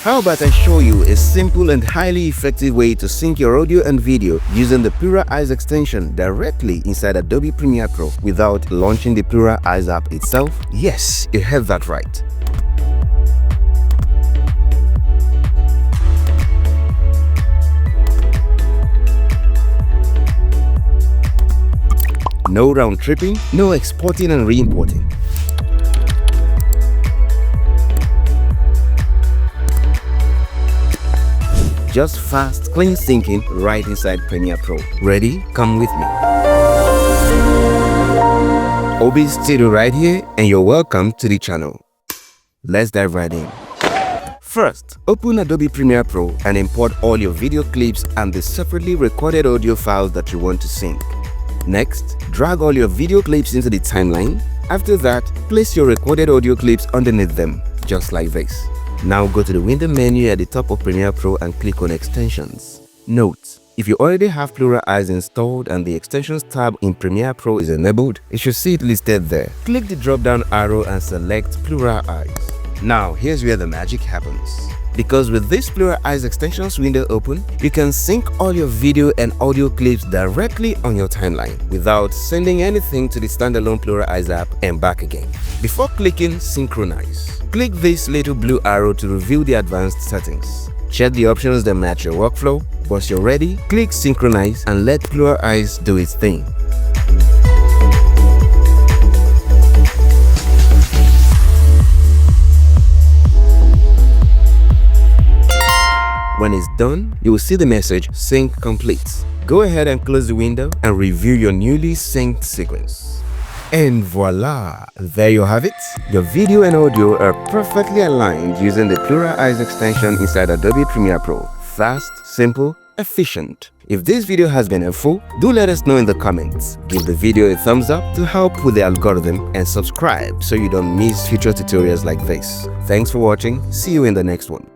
How about I show you a simple and highly effective way to sync your audio and video using the PluralEyes extension directly inside Adobe Premiere Pro without launching the PluralEyes app itself? Yes, you heard that right. No round tripping, no exporting and re-importing. Just fast, clean syncing right inside Premiere Pro. Ready? Come with me. Obi Studio right here, and you're welcome to the channel. Let's dive right in. First, open Adobe Premiere Pro and import all your video clips and the separately recorded audio files that you want to sync. Next, drag all your video clips into the timeline. After that, place your recorded audio clips underneath them, just like this. Now go to the window menu at the top of Premiere Pro and click on Extensions. Note: if you already have PluralEyes installed and the Extensions tab in Premiere Pro is enabled, you should see it listed there. Click the drop-down arrow and select PluralEyes. Now here's where the magic happens. Because with this PluralEyes Extensions window open, you can sync all your video and audio clips directly on your timeline without sending anything to the standalone PluralEyes app and back again. Before clicking Synchronize, click this little blue arrow to reveal the advanced settings. Check the options that match your workflow. Once you're ready, click Synchronize and let PluralEyes do its thing. When it's done, you will see the message Sync Complete. Go ahead and close the window and review your newly synced sequence. And voila! There you have it. Your video and audio are perfectly aligned using the PluralEyes extension inside Adobe Premiere Pro. Fast, simple, efficient. If this video has been helpful, do let us know in the comments. Give the video a thumbs up to help with the algorithm and subscribe so you don't miss future tutorials like this. Thanks for watching. See you in the next one.